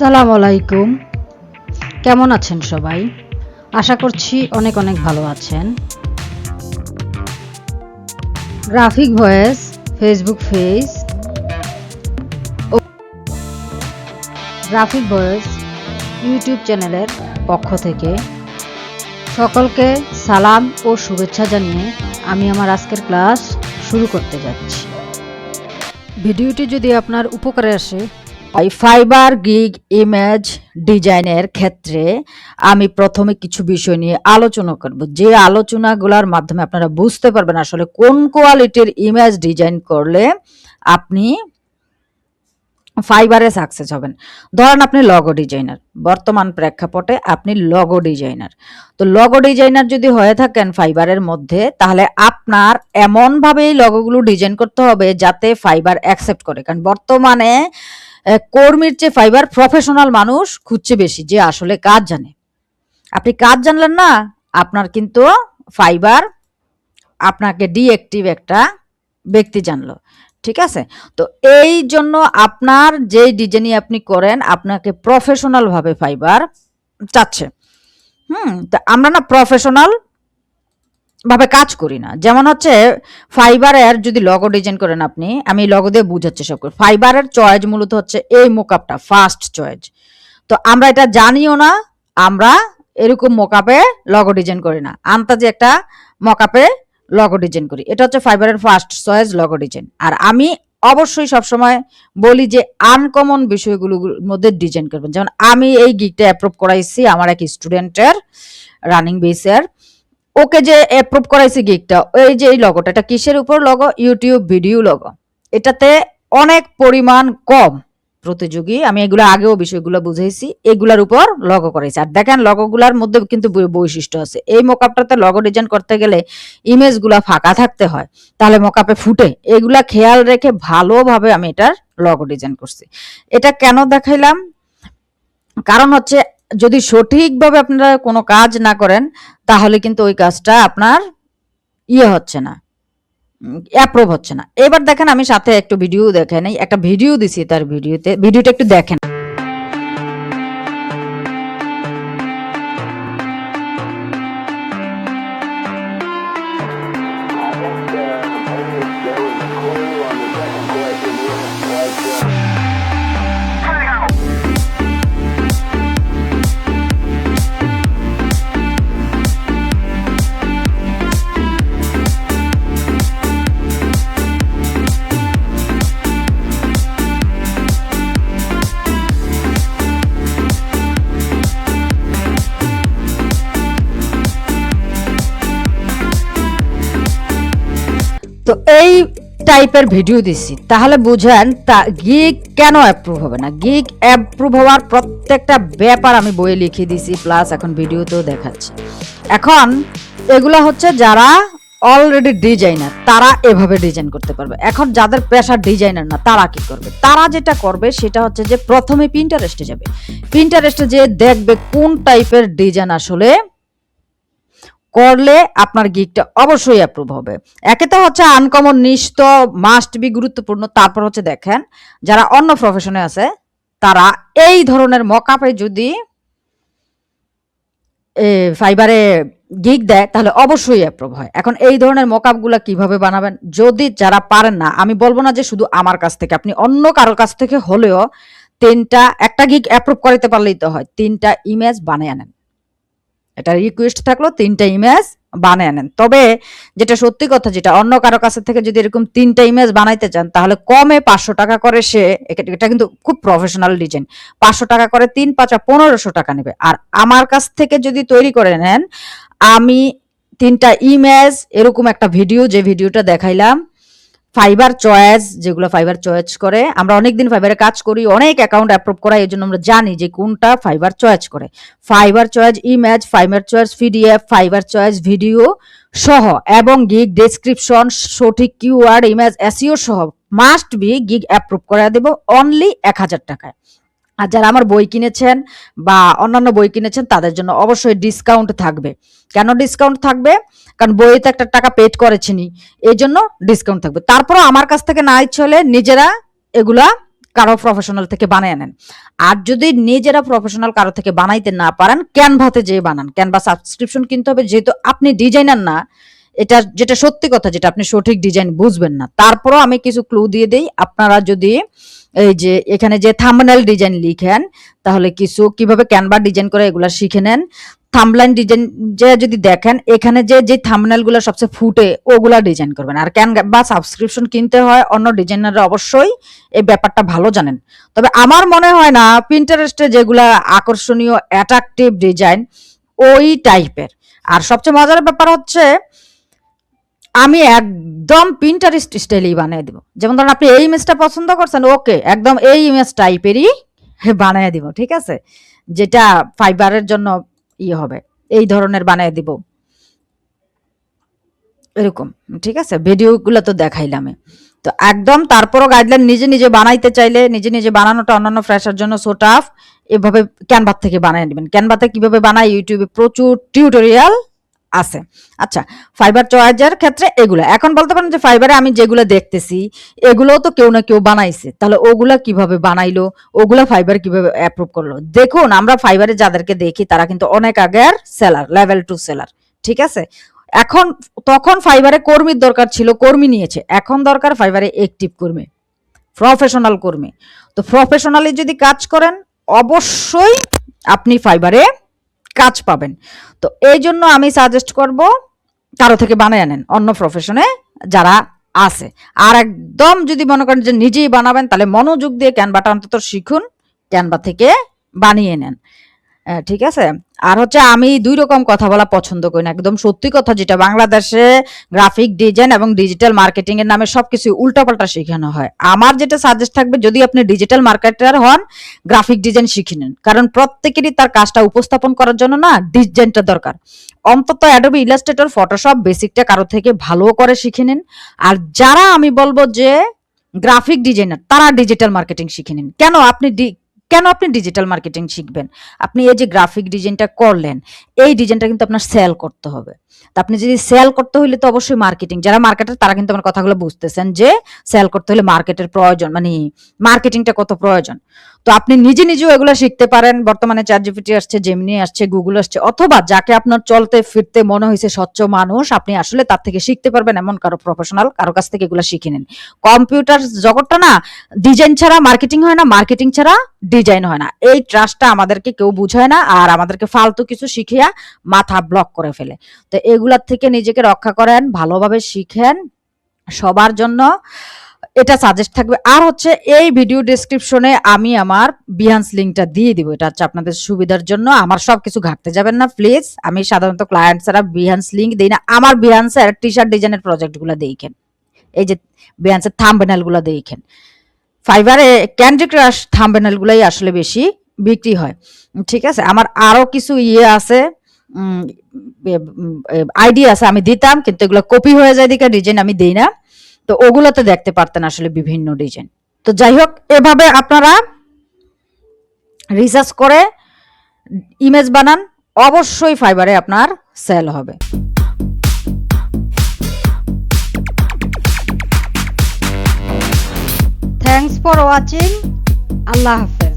আসসালামু আলাইকুম। কেমন আছেন সবাই? আশা করছি অনেক অনেক ভালো আছেন। গ্রাফিক ভয়েস ফেসবুক পেজ ও গ্রাফিক ভয়েস ইউটিউব চ্যানেলের পক্ষ থেকে সকলকে সালাম ও শুভেচ্ছা জানিয়ে আমি আমার আজকের ক্লাস শুরু করতে যাচ্ছি। ভিডিওটি যদি আপনার উপকারে আসে, ফাইবার গিগ ইমেজ ডিজাইনের ক্ষেত্রে আমি প্রথমে কিছু বিষয় নিয়ে আলোচনা করব, যে আলোচনাগুলোর মাধ্যমে আপনারা বুঝতে পারবেন আসলে কোন কোয়ালিটির ইমেজ ডিজাইন করলে আপনি ফাইবারে সাকসেস হবেন। ধরেন আপনি লগো ডিজাইনার, বর্তমান প্রেক্ষাপটে আপনি লগো ডিজাইনার। তো লগো ডিজাইনার যদি হয়ে থাকেন ফাইবারের মধ্যে, তাহলে আপনার এমনভাবেই লগোগুলো ডিজাইন করতে হবে যাতে ফাইবার অ্যাকসেপ্ট করে। কারণ বর্তমানে কর্মীর চেয়ে ফাইবার প্রফেশনাল মানুষ খুঁজছে বেশি, যে আসলে কাজ জানে। আপনি কাজ জানলেন না, আপনার কিন্তু ফাইবার আপনাকে ডিএক্টিভ একটা ব্যক্তি জানলো, ঠিক আছে? তো এই জন্য আপনার যে ডিজাইনই আপনি করেন, আপনাকে প্রফেশনাল ভাবে ফাইবার চাচ্ছে। তো আমরা না প্রফেশনাল ভাবে কাজ করি না। যেমন হচ্ছে ফাইবারের যদি লগো ডিজাইন করেন আপনি, আমি লগো দিয়ে বুঝাচ্ছি সব। ফাইবারের চয়েস মূলত হচ্ছে এই মোকআপটা ফার্স্ট চয়েস। তো আমরা এটা জানিও না, আমরা এরকম মোকআপে লগো ডিজাইন করি না, আন্তাজে একটা মোকআপে লগো ডিজাইন করি। এটা হচ্ছে ফাইবারের ফার্স্ট চয়েস লগো ডিজাইন। আর আমি অবশ্যই সবসময় বলি যে আনকমন বিষয়গুলোর মধ্যে ডিজাইন করবেন। যেমন আমি এই গিগটা অ্যাপ্রুভ করাইছি আমার এক স্টুডেন্টের, রানিং বেসের। ওকে যে অ্যাপ্রুভ করাইছি গিগটা, এই যে এই লগোটা, এটা কিসের উপর লগো? YouTube video logo. এটাতে অনেক পরিমাণ কম প্রতিযোগী, আমি এগুলো আগেও বিষয়গুলো বুঝাইছি, এগুলার উপর লগো করাইছি। আর দেখেন লগোগুলার মধ্যে কিন্তু বৈশিষ্ট্য আছে। এই মোকআপটাতে লগো ডিজাইন করতে গেলে ইমেজগুলা ফাঁকা থাকতে হয়, তাহলে মোকআপে ফুটে। এগুলা খেয়াল রেখে ভালোভাবে আমি এটার লগো ডিজাইন করছি। এটা কেন দেখাইলাম? কারণ হচ্ছে যদি সঠিকভাবে আপনারা কোনো কাজ না করেন, তাহলে কিন্তু ওই কাজটা আপনার হচ্ছে না, অ্যাপ্রুভ হচ্ছে না। এবার দেখেন আমি সাথে একটু ভিডিও দেখে নেই, একটা ভিডিও দিছি, তার ভিডিওটা একটু দেখেন। তো এই টাইপের ভিডিও দিছি, তাহলে বুঝেন গিগ কেন অ্যাপ্রুভ হবে না। গিগ অ্যাপ্রুভ হওয়ার প্রত্যেকটা ব্যাপার আমি বইয়ে লিখে দিছি, প্লাস এখন ভিডিওতেও দেখাচ্ছি। এখন এগুলা হচ্ছে যারা অলরেডি ডিজাইনার, তারা এভাবে ডিজাইন করতে পারবে। এখন যাদের পেশা ডিজাইনার না, তারা কি করবে? তারা যেটা করবে সেটা হচ্ছে যে প্রথমে পিন্টারেস্টে যাবে। পিন্টারেস্টে যে দেখবে কোন টাইপের ডিজাইন আসলে করলে আপনার গিগটা অবশ্যই অ্যাপ্রুভ হবে। একে তো হচ্ছে আনকমন, নিশ্চ মাস্ট বি গুরুত্বপূর্ণ। তারপর হচ্ছে দেখেন যারা অন্য প্রফেশনে আছে, তারা এই ধরনের মকআপে যদি ফাইবারে গিগ দেয়, তাহলে অবশ্যই অ্যাপ্রুভ হয়। এখন এই ধরনের মকআপগুলো কিভাবে বানাবেন, যদি যারা পারেন না, আমি বলবো না যে শুধু আমার কাছ থেকে, আপনি অন্য কারোর কাছ থেকে হলেও একটা গিগ অ্যাপ্রুভ করাইতে পারলেই তো হয়, 3টা ইমেজ বানিয়ে আনেন। এটা রিকোয়েস্ট থাকলো, 3টা ইমেজ বানিয়ে আনেন। তবে যেটা সত্যি কথা, যেটা অন্য কারো কাছে থেকে যদি এরকম 3টা ইমেজ বানাইতে চান, তাহলে কমে 500 টাকা করে সে, এটা কিন্তু খুব প্রফেশনাল ডিজাইন, 500 টাকা করে 3 5 1500 টাকা নেবে। আর আমার কাছ থেকে যদি তৈরি করে নেন, আমি 3টা ইমেজ এরকম একটা ভিডিও, যে ভিডিওটা দেখাইলাম, ফাইবার চয়েস, যেগুলো ফাইবার চয়েস করে, আমরা অনেকদিন ফাইবারে কাজ করি, অনেক অ্যাকাউন্ট অ্যাপ্রুভ করাই, এই জন্য আমরা জানি যে কোনটা ফাইবার চয়েস করে। Fibre choice image, fibre choice PDF, fibre choice video সহ, এবং গিগ ডেসক্রিপশন, সঠিক কিওয়ার্ড, ইমেজ এসইও সহ মাস্ট বি গিগ অ্যাপ্রুভ করে দেব অনলি 1000 টাকায়। আর যারা আমার বই কিনেছেন বা অন্যান্য বই কিনেছেন, তাদের জন্য অবশ্যই ডিসকাউন্ট থাকবে। কেন ডিসকাউন্ট থাকবে? কারণ বইতে একটা টাকা পেড করেছেনি, এই জন্য ডিসকাউন্ট থাকবে। তারপরও আমার কাছ থেকে না ইচ্ছে হলে নিজেরা এগুলা কারো প্রফেশনাল থেকে বানিয়ে নেন। আর যদি নিজেরা প্রফেশনাল কারো থেকে বানাইতে না পারেন, ক্যানভাতে যেয়ে বানান। ক্যানভা সাবস্ক্রিপশন কিনতে হবে, যেহেতু আপনি ডিজাইনার না। এটা যেটা সত্যি কথা, যেটা আপনি সঠিক ডিজাইন বুঝবেন না। তারপরও আমি কিছু ক্লু দিয়ে দেই। আপনারা যদি এই যে এখানে যে থাম্বনেল ডিজাইন লিখেন, তাহলে কিছু কিভাবে ক্যানভা ডিজাইন করে এগুলা শিখে নেন। থাম্বলাইন ডিজাইন যে যদি দেখেন, এখানে যে থাম্বনেল গুলো সবচেয়ে ফুটে ওগুলা ডিজাইন করবেন। আর ক্যানভা সাবস্ক্রিপশন কিনতে হয়, অন্য ডিজাইনাররা অবশ্যই এই ব্যাপারটা ভালো জানেন। তবে আমার মনে হয় না পিন্টারেস্টে যেগুলা আকর্ষণীয় অ্যাট্রাকটিভ ডিজাইন ওই টাইপের। আর সবচেয়ে মজার ব্যাপার হচ্ছে, আমি একদম পিন্টারেস্ট স্টাইলেই বানিয়ে দিব। যেমন ধরেন আপনি এই ইমেজটা পছন্দ করছেন, ওকে একদম এই ইমেজ টাইপেরই বানিয়ে দিব, ঠিক আছে, যেটা ফাইবারের জন্য হবে, এই ধরনের বানিয়ে দিব এরকম, ঠিক আছে। ভিডিওগুলো তো দেখাইলাম। তো একদম তারপরও গাইডলাইন নিজে নিজে বানাইতে চাইলে নিজে নিজে বানানোটা অন্যান্য ফ্রেশার জন্য সো টাফ। এভাবে ক্যানভা থেকে বানিয়ে নেবেন। ক্যানভাতে কিভাবে বানায় ইউটিউবে প্রচুর টিউটোরিয়াল আছে। আচ্ছা, ফাইবার চয়েসের ক্ষেত্রে এগুলো এখন বলতে পারেন যে ফাইবারে আমি যেগুলো দেখতেছি এগুলোও তো কেউ না কেউ বানাইছে, তাহলে ওগুলা কিভাবে বানাইলো, ওগুলা ফাইবার কিভাবে অ্যাপ্রুভ করলো। দেখুন, আমরা ফাইবারে যাদেরকে দেখি তারা কিন্তু অনেক আগের সেলার, লেভেল 2 সেলার, ঠিক আছে। এখন তখন ফাইবারে কর্মীর দরকার ছিল, কর্মী নিয়েছে। এখন দরকার ফাইবারে অ্যাক্টিভ কর্মী, প্রফেশনাল কর্মী। তো প্রফেশনালি যদি কাজ করেন অবশ্যই আপনি ফাইবারে কাজ পাবেন। তো এই জন্য আমি সাজেস্ট করব কারো থেকে বানিয়ে নেন, অন্য প্রফেশনে যারা আছে। আর একদম যদি মনে করেন যে নিজেই বানাবেন, তাহলে মনোযোগ দিয়ে ক্যানভাটা অন্তত শিখুন, ক্যানভা থেকে বানিয়ে নেন, ঠিক আছে। আর হচ্ছে আমি দুই রকম কথা বলা পছন্দ করি না, একদম সত্যি কথা, যেটা বাংলাদেশে গ্রাফিক ডিজাইন এবং ডিজিটাল মার্কেটিং এর নামে সবকিছু উল্টাপাল্টা শেখানো হয়। আমার যেটা সাজেস্ট থাকবে, যদি আপনি ডিজিটাল মার্কেটার হন, গ্রাফিক ডিজাইন শিখে নেন। কারণ প্রত্যেকেরই তার কাজটা উপস্থাপন করার জন্য না ডিজাইনটা দরকার। অন্তত অ্যাডোবি ইলাস্ট্রেটর, ফটোশপ বেসিকটা কারো থেকে ভালো করে শিখে নিন। আর যারা আমি বলবো যে গ্রাফিক ডিজাইনার, তারা ডিজিটাল মার্কেটিং শিখে নিন। কেন আপনি ডিজিটাল মার্কেটিং শিখবেন? আপনি এই যে গ্রাফিক ডিজাইনটা করলেন, এই ডিজাইনটা কিন্তু আপনার সেল করতে হবে। তা আপনি যদি সেল করতে হইলে তো অবশ্যই মার্কেটিং, যারা মার্কেটার তারা কিন্তু আমার কথাগুলো বুঝতেছেন যে সেল করতে হলে মার্কেটের প্রয়োজন, মানে মার্কেটিংটা কত প্রয়োজন। তো আপনি নিজে নিজেও এগুলো শিখতে পারেন। বর্তমানে চ্যাটজিপিটি আসছে, জেমিনি আসছে, গুগল আসছে, অথবা যাকে আপনার চলতে ফিরতে মনে হয়েছে স্বচ্ছ মানুষ, আপনি আসলে তার থেকে শিখতে পারবেন, এমন কারো প্রফেশনাল কারো কাছ থেকে এগুলো শিখে নিন। কম্পিউটার জগৎটা না ডিজাইন ছাড়া মার্কেটিং হয় না, মার্কেটিং ছাড়া ডিজাইন হয় না। এই ট্রাস্টটা আমাদেরকে কেউ বুঝায় না, আর আমাদেরকে ফালতু কিছু শিখিয়া মাথা ব্লক করে ফেলে। তো এগুলার থেকে নিজেকে রক্ষা করেন, ভালোভাবে শিখেন। সবার জন্য এটা সাজেস্ট থাকবে। আর হচ্ছে এই ভিডিও ডেসক্রিপশনে আমি আমার বিহান্স লিঙ্কটা দিয়ে দিব, এটা হচ্ছে আপনাদের সুবিধার জন্য। আমার সবকিছু ঘাটতে যাবেন না প্লিজ। আমি সাধারণত ক্লায়েন্ট ছাড়া বিহান্স লিঙ্ক দিই না। আমার বিহান্সের টি শার্ট ডিজাইনের প্রজেক্টগুলো দেখেন, এই যে বিহান্সের থাম্বনেল গুলো দেখেন। ফাইবারে ক্যান্ডি ক্রাশ থাম্বনেল গুলাই আসলে বেশি বিক্রি হয়, ঠিক আছে। আমার আরো কিছু আছে, আইডিয়া আছে, আমি দিতাম, কিন্তু এগুলো কপি হয়ে যায় দিকে ডিজাইন আমি দিই না। তো ওগুলোতে দেখতে পারতেন আসলে বিভিন্ন ডিজাইন। তো যাই হোক, এভাবে আপনারা রিসার্চ করে ইমেজ বানান, অবশ্যই ফাইবারে আপনার সেল হবে। Thanks for watching. আল্লাহ হাফেজ।